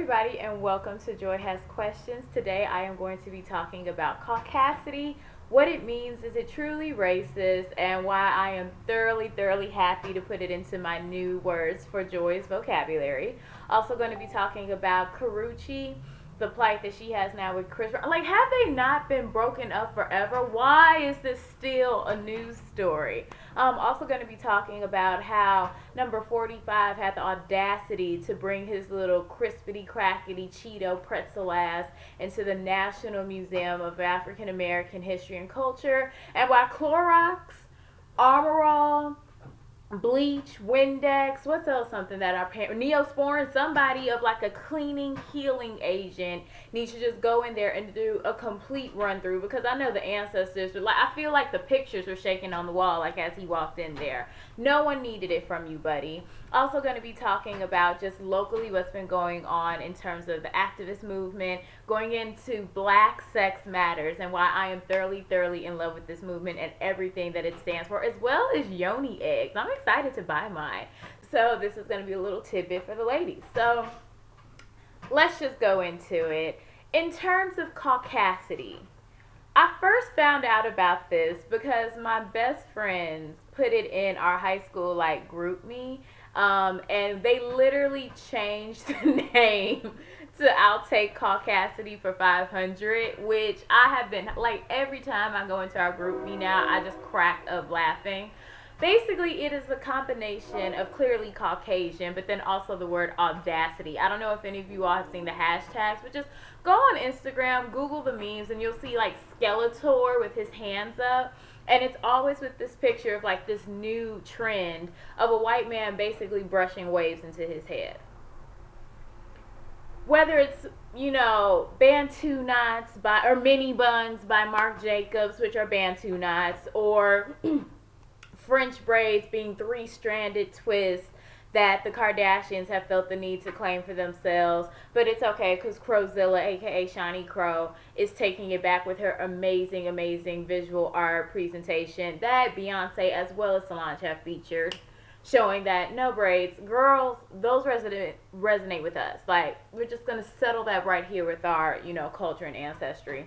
everybody, and welcome to Joy Has Questions. Today I am going to be talking about caucasity, what it means, is it truly racist, and why I am thoroughly happy to put it into my new words for Joy's vocabulary. Also going to be talking about Karreuche, the plight that she has now with Chris. Like, have they not been broken up forever? Why is this still a news story? I'm also going to be talking about how number 45 had the audacity to bring his little crispity crackety Cheeto pretzel ass into the National Museum of African American History and Culture, and why Clorox, Armor All, bleach, Windex, what's else, something that our parents, Neosporin, somebody of like a cleaning, healing agent needs to just go in there and do a complete run through, because I know the ancestors were like, I feel like the pictures were shaking on the wall like as he walked in there. No one needed it from you, buddy. Also going to be talking about just locally what's been going on in terms of the activist movement, going into Black Sex Matters and why I am thoroughly in love with this movement and everything that it stands for, as well as yoni eggs. I'm excited to buy mine. So this is going to be a little tidbit for the ladies. So let's just go into it. In terms of caucasity, I first found out about this because my best friends put it in our high school like group me, and they literally changed the name to I'll take caucasity for 500, which I have been like, every time I go into our group me now, I just crack up laughing. Basically, it is a combination of clearly Caucasian, but then also the word audacity. I don't know if any of you all have seen the hashtags, but just go on Instagram, Google the memes, and you'll see like Skeletor with his hands up. And it's always with this picture of like this new trend of a white man basically brushing waves into his head. Whether it's, Bantu knots or mini buns by Marc Jacobs, which are Bantu knots, or French braids being three-stranded twists that the Kardashians have felt the need to claim for themselves. But it's okay, because Crowzilla, aka Shawnee Crow, is taking it back with her amazing visual art presentation that Beyonce as well as Solange have featured, showing that no braids, girls, those resonate with us. Like, we're just going to settle that right here with our, culture and ancestry.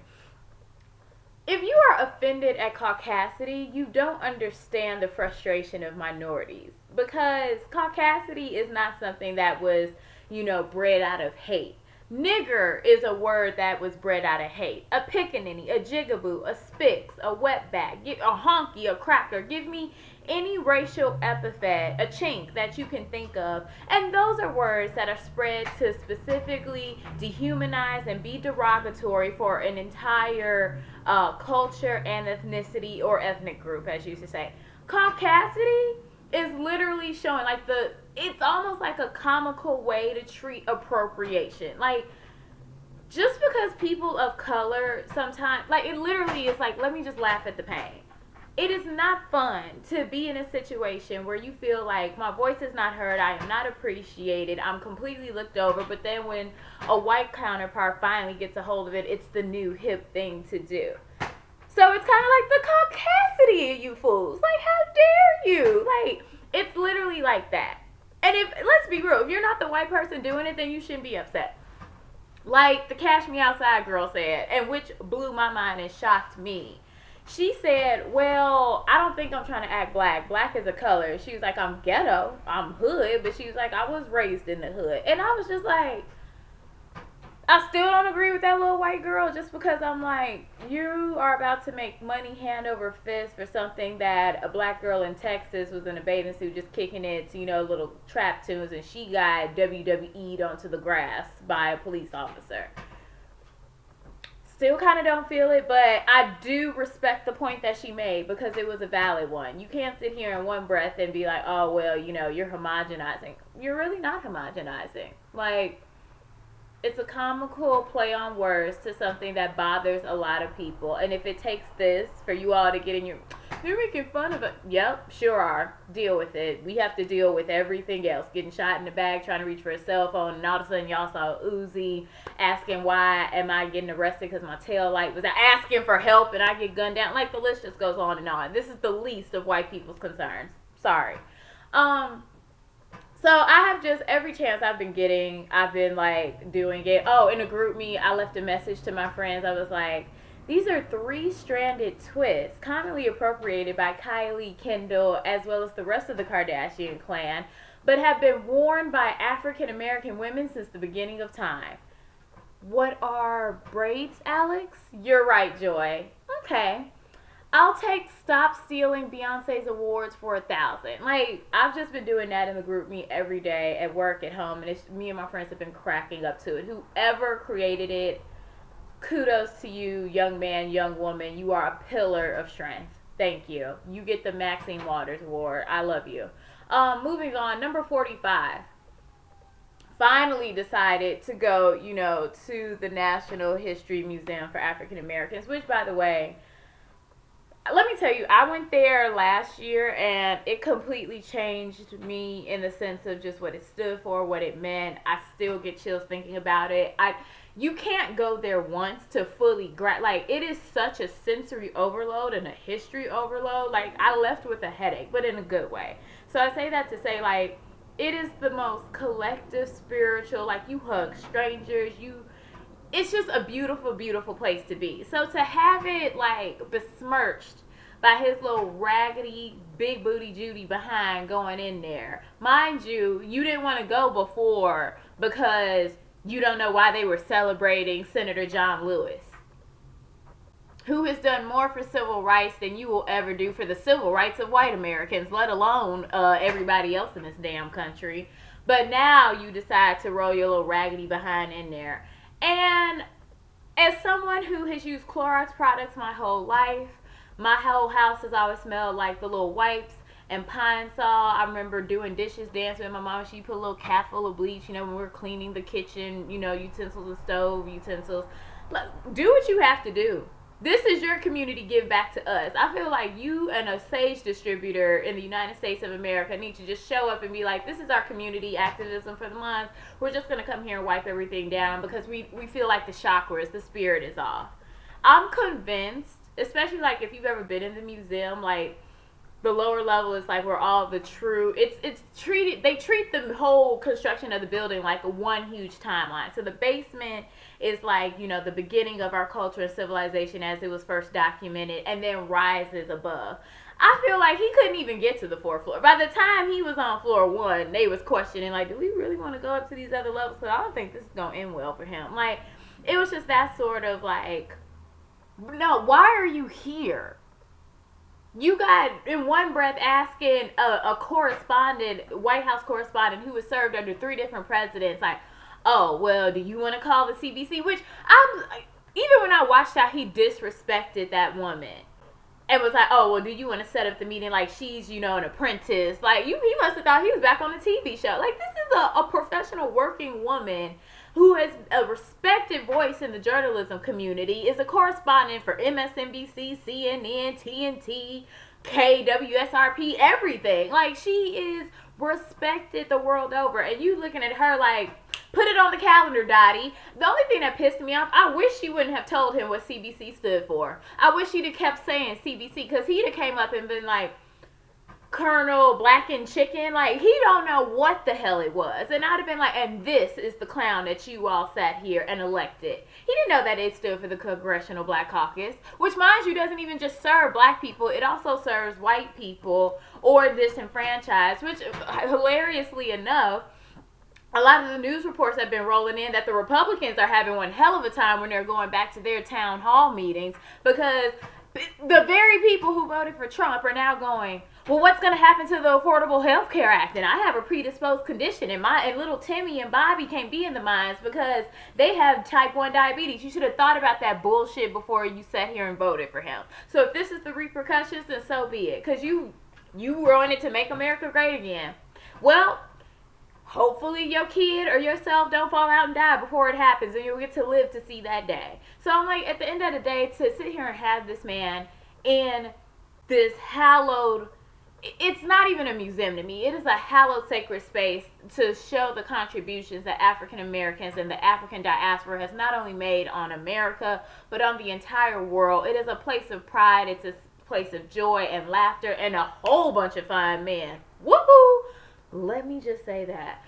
If you are offended at caucasity, you don't understand the frustration of minorities, because caucasity is not something that was, bred out of hate. Nigger is a word that was bred out of hate. A pickaninny, a jigaboo, a spix, a wetback, a honky, a cracker. Give me any racial epithet, a chink that you can think of. And those are words that are spread to specifically dehumanize and be derogatory for an entire culture and ethnicity, or ethnic group, as you used to say. Caucasity is literally showing like it's almost like a comical way to treat appropriation. Like, just because people of color sometimes, like, it literally is like, let me just laugh at the pain. It is not fun to be in a situation where you feel like my voice is not heard, I am not appreciated, I'm completely looked over, but then when a white counterpart finally gets a hold of it, it's the new hip thing to do. So it's kind of like the caucasity of you fools. Like, how dare you? Like, it's literally like that. And let's be real, if you're not the white person doing it, then you shouldn't be upset. Like the Cash Me Outside girl said, and which blew my mind and shocked me. She said, well, I don't think I'm trying to act black. Black is a color. She was like, I'm ghetto, I'm hood, but she was like, I was raised in the hood. And I was just like, I still don't agree with that little white girl, just because I'm like, you are about to make money hand over fist for something that a black girl in Texas was in a bathing suit just kicking it to, little trap tunes, and she got WWE'd onto the grass by a police officer. Still kind of don't feel it, but I do respect the point that she made, because it was a valid one. You can't sit here in one breath and be like, oh, well, you're homogenizing. You're really not homogenizing. Like, it's a comical play on words to something that bothers a lot of people. And if it takes this for you all to get in you're making fun of it. Yep, sure are. Deal with it. We have to deal with everything else. Getting shot in the back, trying to reach for a cell phone, and all of a sudden y'all saw Uzi, asking why am I getting arrested because my tail light was out, asking for help, and I get gunned down. Like, the list just goes on and on. This is the least of white people's concerns. Sorry. So I have just every chance I've been getting, I've been like doing it. Oh, in a group me, I left a message to my friends. I was like, these are three-stranded twists, commonly appropriated by Kylie, Kendall, as well as the rest of the Kardashian clan, but have been worn by African American women since the beginning of time. What are braids, Alex? You're right, Joy. Okay. I'll take stop stealing Beyonce's awards for 1,000. Like, I've just been doing that in the group me every day at work, at home, and it's me and my friends have been cracking up to it. Whoever created it, kudos to you, young man, young woman. You are a pillar of strength. Thank you. You get the Maxine Waters Award. I love you. Moving on, number 45. Finally decided to go, to the National History Museum for African Americans, which, by the way, let me tell you, I went there last year and it completely changed me in the sense of just what it stood for, what it meant. I still get chills thinking about it. You can't go there once to fully like, it is such a sensory overload and a history overload. Like, I left with a headache, but in a good way. So I say that to say, like, it is the most collective, spiritual, like, you hug strangers, it's just a beautiful, beautiful place to be. So to have it, like, besmirched by his little raggedy, big booty Judy behind going in there. Mind you, you didn't want to go before because you don't know why they were celebrating Senator John Lewis, who has done more for civil rights than you will ever do for the civil rights of white Americans, let alone everybody else in this damn country. But now you decide to roll your little raggedy behind in there. And as someone who has used Clorox products my whole life, my whole house has always smelled like the little wipes and Pine Sol. I remember doing dishes, dancing with my mom. She put a little cap full of bleach, when we were cleaning the kitchen, utensils and stove utensils. Do what you have to do. This is your community give back to us. I feel like you and a sage distributor in the United States of America need to just show up and be like, this is our community activism for the month. We're just going to come here and wipe everything down because we feel like the chakras, the spirit is off. I'm convinced, especially like if you've ever been in the museum, like the lower level is like where all the true, it's treated, they treat the whole construction of the building like a one huge timeline. So the basement is like, the beginning of our culture and civilization as it was first documented, and then rises above. I feel like he couldn't even get to the fourth floor. By the time he was on floor 1, they was questioning, like, do we really want to go up to these other levels? Because I don't think this is going to end well for him. Like, it was just that sort of like, no, why are you here? You got, in one breath, asking a correspondent, White House correspondent who has served under 3 different presidents, like, oh, well, do you want to call the CBC? Which, even when I watched how he disrespected that woman and was like, oh, well, do you want to set up the meeting like she's, an apprentice? Like, he must have thought he was back on a TV show. Like, this is a professional working woman who has a respected voice in the journalism community, is a correspondent for MSNBC, CNN, TNT, KWSRP, everything. Like, she is respected the world over. And you looking at her like, put it on the calendar, Dottie. The only thing that pissed me off, I wish she wouldn't have told him what CBC stood for. I wish she'd have kept saying CBC, because he'd have came up and been like, Colonel Black and Chicken, like, he don't know what the hell it was. And I'd have been like, and this is the clown that you all sat here and elected. He didn't know that it stood for the Congressional Black Caucus, which, mind you, doesn't even just serve black people. It also serves white people or disenfranchised, which, hilariously enough, a lot of the news reports have been rolling in that the Republicans are having one hell of a time when they're going back to their town hall meetings, because the very people who voted for Trump are now going, well, what's going to happen to the Affordable Health Care Act? And I have a predisposed condition, and little Timmy and Bobby can't be in the mines because they have type 1 diabetes. You should have thought about that bullshit before you sat here and voted for him. So if this is the repercussions, then so be it, because you wanted to make America great again. Well, hopefully your kid or yourself don't fall out and die before it happens, and you'll get to live to see that day. So I'm like, at the end of the day, to sit here and have this man in this hallowed, it's not even a museum to me, it is a hallowed sacred space to show the contributions that African Americans and the African diaspora has not only made on America, but on the entire world. It is a place of pride, it's a place of joy and laughter and a whole bunch of fine men. Woohoo! Let me just say that.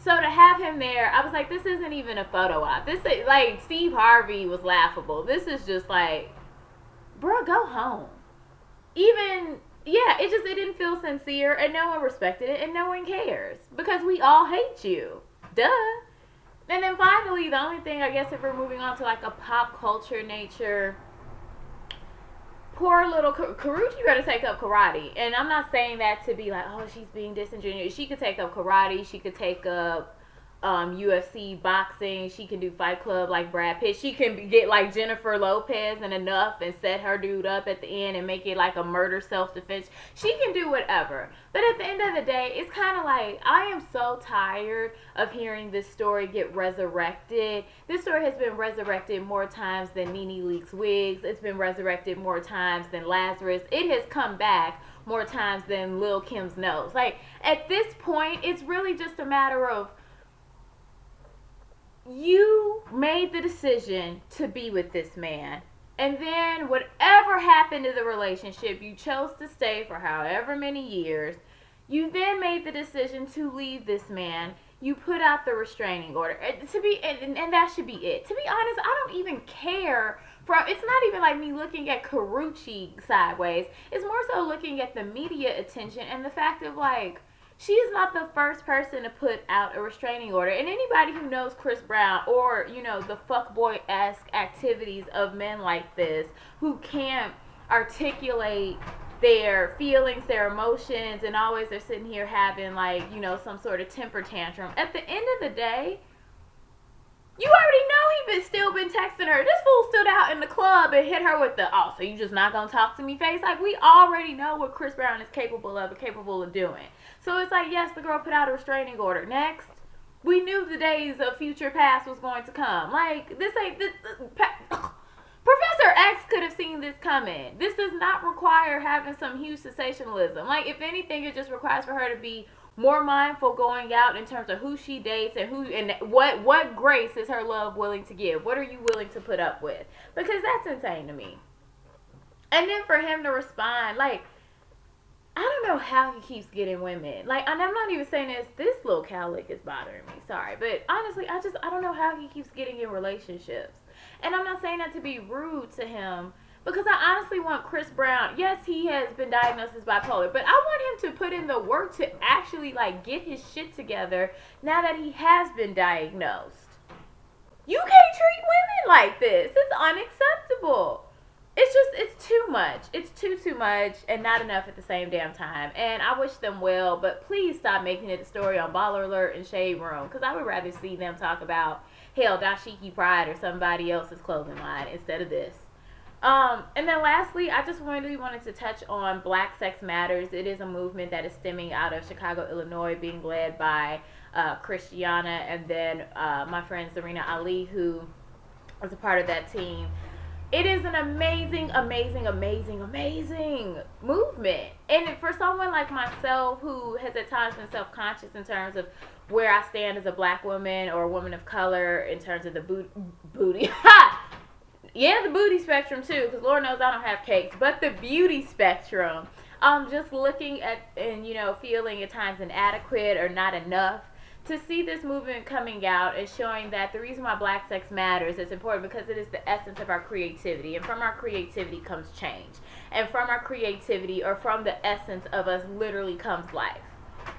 So to have him there, I was like, this isn't even a photo op. This is like Steve Harvey was laughable. This is just like, bro, go home. Even yeah, it didn't feel sincere, and no one respected it, and no one cares because we all hate you. Duh. And then finally, the only thing I guess if we're moving on to like a pop culture nature, poor little Karreuche got to take up karate. And I'm not saying that to be like, oh, she's being disingenuous. She could take up karate. She could take up UFC boxing. She can do Fight Club like Brad Pitt. She can get like Jennifer Lopez and enough and set her dude up at the end and make it like a murder self-defense. She can do whatever. But at the end of the day, it's kind of like, I am so tired of hearing this story get resurrected. This story has been resurrected more times than Nene Leakes wigs. It's been resurrected more times than Lazarus. It has come back more times than Lil Kim's nose. Like, at this point, it's really just a matter of, you made the decision to be with this man, and then whatever happened to the relationship, you chose to stay for however many years. You then made the decision to leave this man. You put out the restraining order. And that should be it. To be honest, I don't even care. It's not even like me looking at Karreuche sideways. It's more so looking at the media attention and the fact of like, she is not the first person to put out a restraining order. And anybody who knows Chris Brown or, you know, the fuckboy-esque activities of men like this who can't articulate their feelings, their emotions, and always they're sitting here having like, you know, some sort of temper tantrum. At the end of the day, you already know he still been texting her. This fool stood out in the club and hit her with the, oh, so you just not gonna talk to me face? Like, we already know what Chris Brown is capable of doing. So it's like, yes, the girl put out a restraining order. Next, we knew the days of future past was going to come. Like, this ain't, Professor X could have seen this coming. This does not require having some huge sensationalism. Like, if anything, it just requires for her to be more mindful going out in terms of who she dates and what grace is her love willing to give. What are you willing to put up with? Because that's insane to me. And then for him to respond, like, I don't know how he keeps getting women. Like, and I'm not even saying this little cowlick is bothering me. Sorry. But honestly, I don't know how he keeps getting in relationships. And I'm not saying that to be rude to him, because I honestly want Chris Brown, yes, he has been diagnosed as bipolar, but I want him to put in the work to actually, like, get his shit together now that he has been diagnosed. You can't treat women like this. It's unacceptable. It's too much. It's too much and not enough at the same damn time. And I wish them well, but please stop making it a story on Baller Alert and Shade Room, because I would rather see them talk about, hell, Dashiki Pride or somebody else's clothing line instead of this. And then lastly, I just really wanted to touch on Black Sex Matters. It is a movement that is stemming out of Chicago, Illinois, being led by Christiana and then my friend Serena Ali, who was a part of that team. It is an amazing, amazing, amazing, amazing movement. And for someone like myself who has at times been self-conscious in terms of where I stand as a black woman or a woman of color in terms of the booty. Yeah, the booty spectrum too, because Lord knows I don't have cakes, but the beauty spectrum. Just looking at and, you know, feeling at times inadequate or not enough. To see this movement coming out and showing that the reason why Black Sex Matters is important because it is the essence of our creativity. And from our creativity comes change. And from our creativity or from the essence of us literally comes life.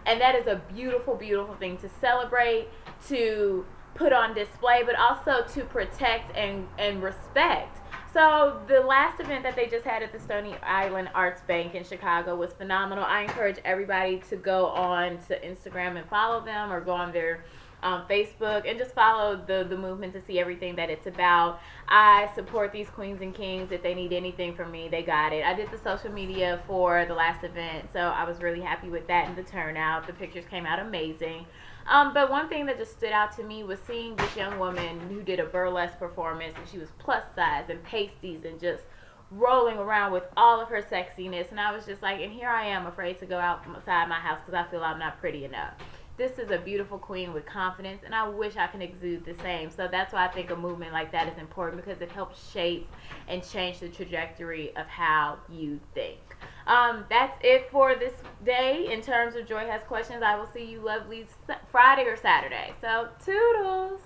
And that is a beautiful, beautiful thing to celebrate, to put on display, but also to protect and respect. So the last event that they just had at the Stony Island Arts Bank in Chicago was phenomenal. I encourage everybody to go on to Instagram and follow them, or go on their Facebook and just follow the movement to see everything that it's about. I support these queens and kings. If they need anything from me, they got it. I did the social media for the last event, so I was really happy with that and the turnout. The pictures came out amazing. But one thing that just stood out to me was seeing this young woman who did a burlesque performance, and she was plus size and pasties and just rolling around with all of her sexiness. And I was just like, and here I am afraid to go outside my house because I feel I'm not pretty enough. this is a beautiful queen with confidence, and I wish I can exude the same. So that's why I think a movement like that is important, because it helps shape and change the trajectory of how you think. That's it for this day in terms of Joy Has Questions. I will see you lovelies Friday or Saturday. So toodles.